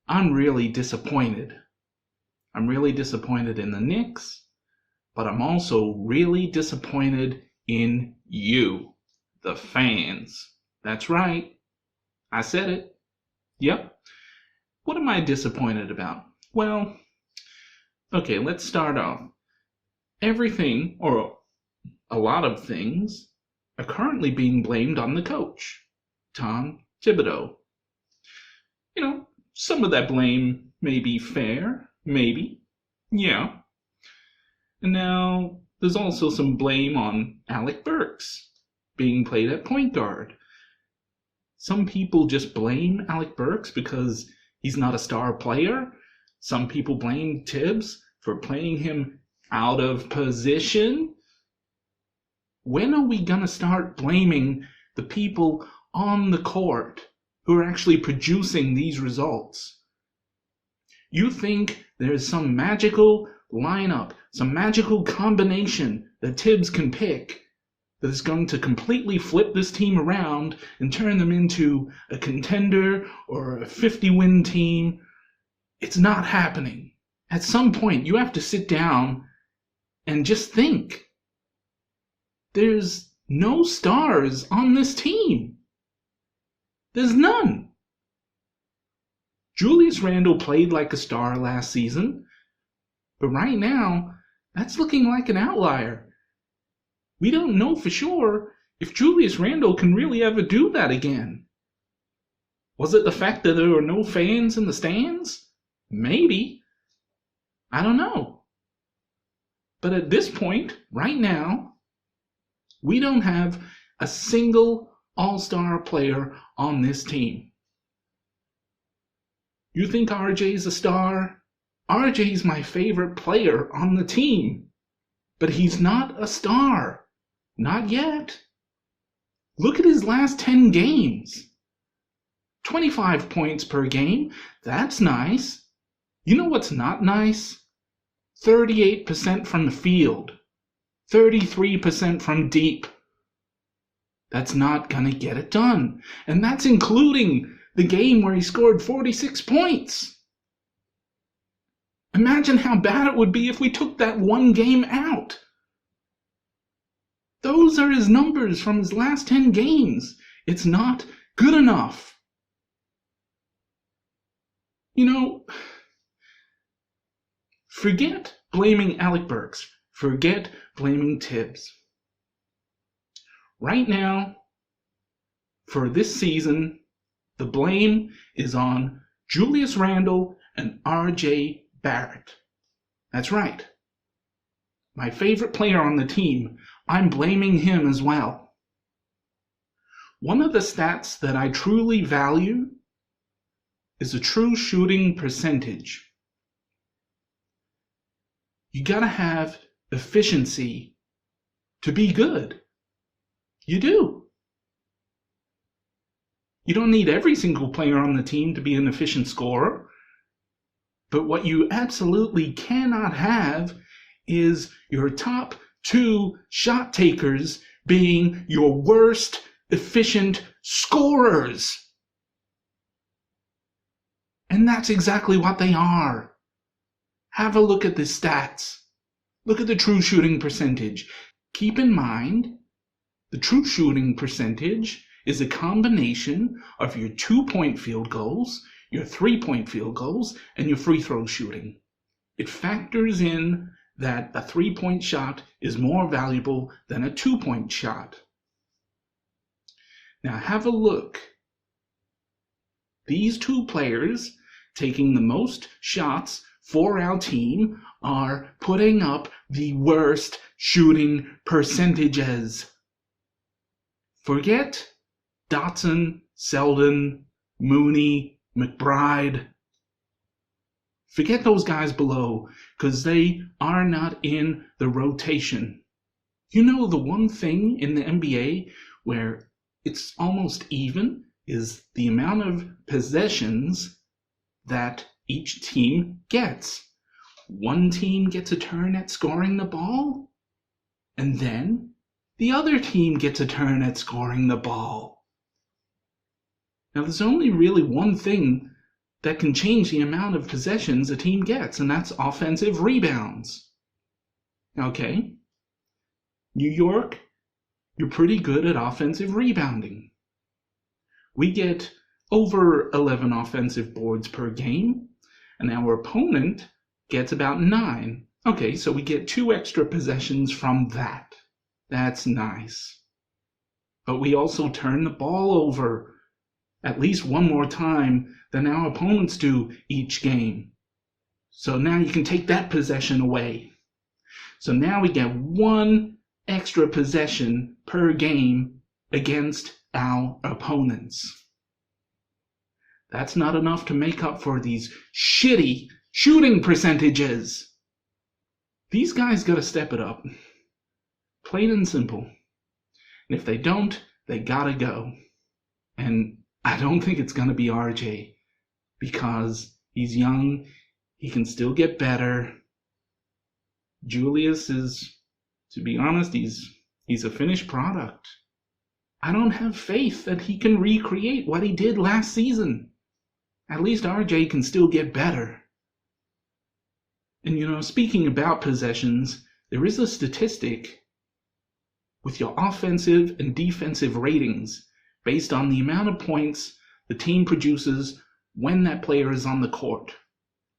I'm really disappointed. I'm really disappointed in the Knicks, but I'm also really disappointed in you, the fans. That's right. I said it. Yep. What am I disappointed about? Well, okay, let's start off. Everything, or a lot of things, are currently being blamed on the coach, Tom Thibodeau. Some of that blame may be fair, maybe. Yeah. And now there's also some blame on Alec Burks being played at point guard. Some people just blame Alec Burks because he's not a star player. Some people blame Tibbs for playing him out of position. When are we going to start blaming the people on the court who are actually producing these results? You think there's some magical lineup, some magical combination that Tibbs can pick that is going to completely flip this team around and turn them into a contender or a 50-win team? It's not happening. At some point, you have to sit down and just think. There's no stars on this team. There's none. Julius Randle played like a star last season, but right now, that's looking like an outlier. We don't know for sure if Julius Randle can really ever do that again. Was it the fact that there were no fans in the stands? Maybe. I don't know. But at this point, right now, we don't have a single all-star player on this team. You think RJ's a star? RJ's my favorite player on the team. But he's not a star. Not yet. Look at his last 10 games. 25 points per game. That's nice. You know what's not nice? 38% from the field. 33% from deep. That's not gonna get it done. And that's including the game where he scored 46 points. Imagine how bad it would be if we took that one game out. Those are his numbers from his last 10 games. It's not good enough. Forget blaming Alec Burks. Forget blaming Tibbs. Right now, for this season, the blame is on Julius Randle and RJ Barrett. That's right. My favorite player on the team, I'm blaming him as well. One of the stats that I truly value is a true shooting percentage. You gotta have efficiency to be good. You do. You don't need every single player on the team to be an efficient scorer. But what you absolutely cannot have is your top 2 shot takers being your worst efficient scorers. And that's exactly what they are. Have a look at the stats. Look at the true shooting percentage. Keep in mind, the true shooting percentage is a combination of your 2-point field goals, your 3-point field goals, and your free throw shooting. It factors in that a 3-point shot is more valuable than a 2-point shot. Now have a look. These 2 players taking the most shots for our team are putting up the worst shooting percentages. Forget Dotson, Selden, Mooney, McBride. Forget those guys below, because they are not in the rotation. The one thing in the NBA where it's almost even is the amount of possessions that each team gets. One team gets a turn at scoring the ball, and then the other team gets a turn at scoring the ball. Now, there's only really one thing that can change the amount of possessions a team gets, and that's offensive rebounds. Okay? New York, you're pretty good at offensive rebounding. We get over 11 offensive boards per game, and our opponent gets about 9. Okay, so we get 2 extra possessions from that. That's nice. But we also turn the ball over at least one more time than our opponents do each game. So now you can take that possession away. So now we get 1 extra possession per game against our opponents. That's not enough to make up for these shitty shooting percentages. These guys gotta step it up. Plain and simple. And if they don't, they gotta go. And I don't think it's gonna be RJ, because he's young, he can still get better. Julius is, to be honest, he's a finished product. I don't have faith that he can recreate what he did last season. At least RJ can still get better. And speaking about possessions, there is a statistic with your offensive and defensive ratings based on the amount of points the team produces when that player is on the court.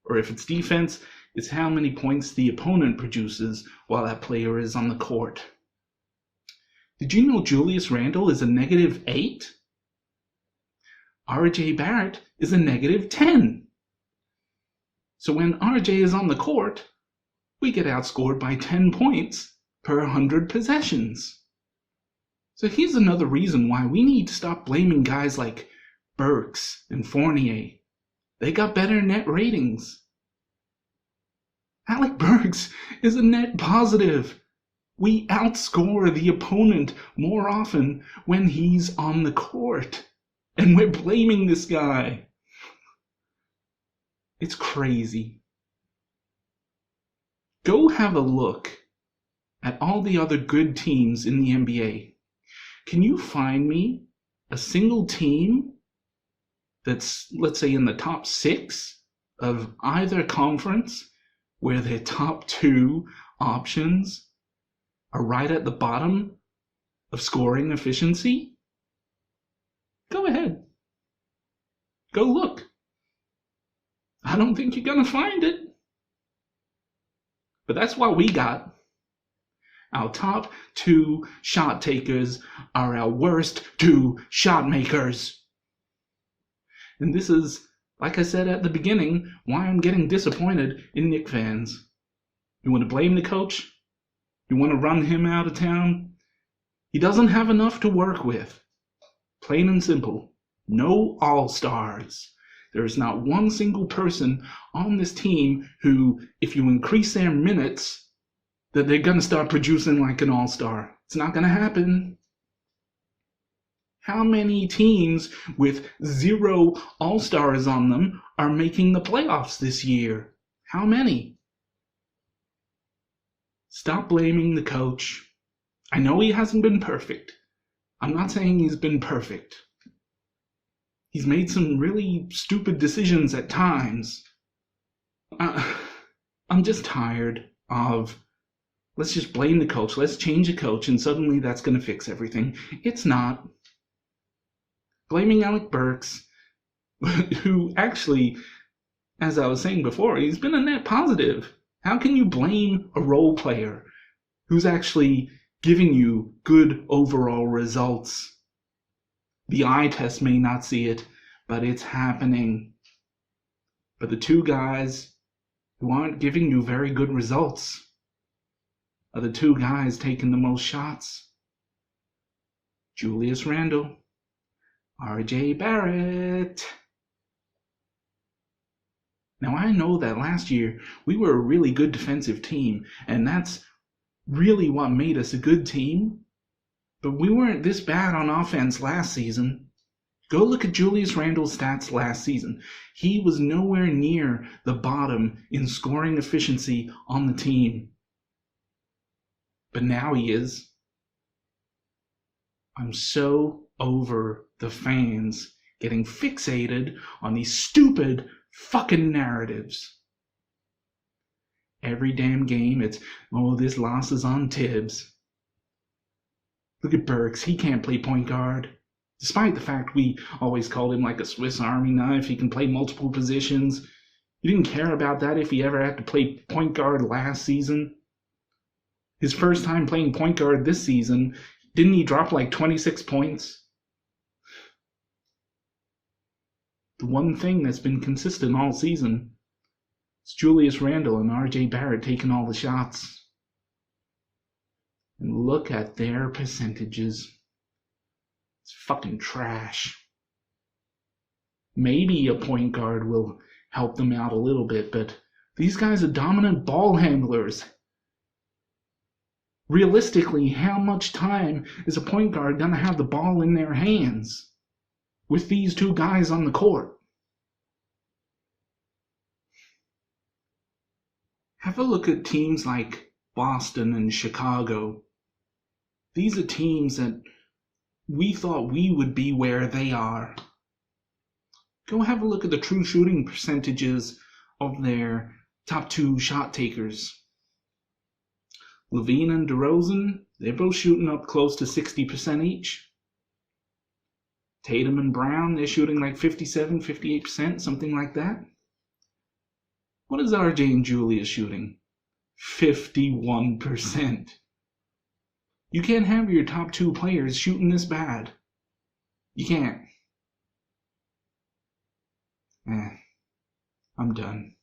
Or if it's defense, it's how many points the opponent produces while that player is on the court. Did you know Julius Randle is a -8? RJ Barrett is a -10. So when RJ is on the court, we get outscored by 10 points per 100 possessions. So here's another reason why we need to stop blaming guys like Burks and Fournier. They got better net ratings. Alec Burks is a net positive. We outscore the opponent more often when he's on the court. And we're blaming this guy. It's crazy. Go have a look at all the other good teams in the NBA. Can you find me a single team that's, let's say, in the top 6 of either conference where their top 2 options are right at the bottom of scoring efficiency? Go ahead. Go look. I don't think you're going to find it. But that's what we got. Our top 2 shot takers are our worst 2 shot makers. And this is, like I said at the beginning, why I'm getting disappointed in Knicks fans. You want to blame the coach? You want to run him out of town? He doesn't have enough to work with. Plain and simple. No all-stars. There is not one single person on this team who, if you increase their minutes, that they're going to start producing like an all-star. It's not going to happen. How many teams with 0 all-stars on them are making the playoffs this year? How many? Stop blaming the coach. I know he hasn't been perfect. I'm not saying he's been perfect. He's made some really stupid decisions at times. I'm just tired of, let's just blame the coach, let's change the coach, and suddenly that's going to fix everything. It's not. Blaming Alec Burks, who actually, as I was saying before, he's been a net positive. How can you blame a role player who's actually giving you good overall results? The eye test may not see it, but it's happening. But the 2 guys who aren't giving you very good results are the 2 guys taking the most shots. Julius Randle, RJ Barrett. Now I know that last year we were a really good defensive team, and that's really what made us a good team. But we weren't this bad on offense last season. Go look at Julius Randle's stats last season. He was nowhere near the bottom in scoring efficiency on the team. But now he is. I'm so over the fans getting fixated on these stupid fucking narratives. Every damn game, it's, oh, this loss is on Tibbs. Look at Burks, he can't play point guard. Despite the fact we always called him like a Swiss Army knife, he can play multiple positions. You didn't care about that if he ever had to play point guard last season. His first time playing point guard this season, didn't he drop like 26 points? The one thing that's been consistent all season is Julius Randle and RJ Barrett taking all the shots. And look at their percentages. It's fucking trash. Maybe a point guard will help them out a little bit, but these guys are dominant ball handlers. Realistically, how much time is a point guard going to have the ball in their hands with these two guys on the court? Have a look at teams like Boston and Chicago. These are teams that we thought we would be where they are. Go have a look at the true shooting percentages of their top two shot takers. Levine and DeRozan, they're both shooting up close to 60% each. Tatum and Brown, they're shooting like 57, 58%, something like that. What is RJ and Julius shooting? 51%. You can't have your top two players shooting this bad. You can't. I'm done.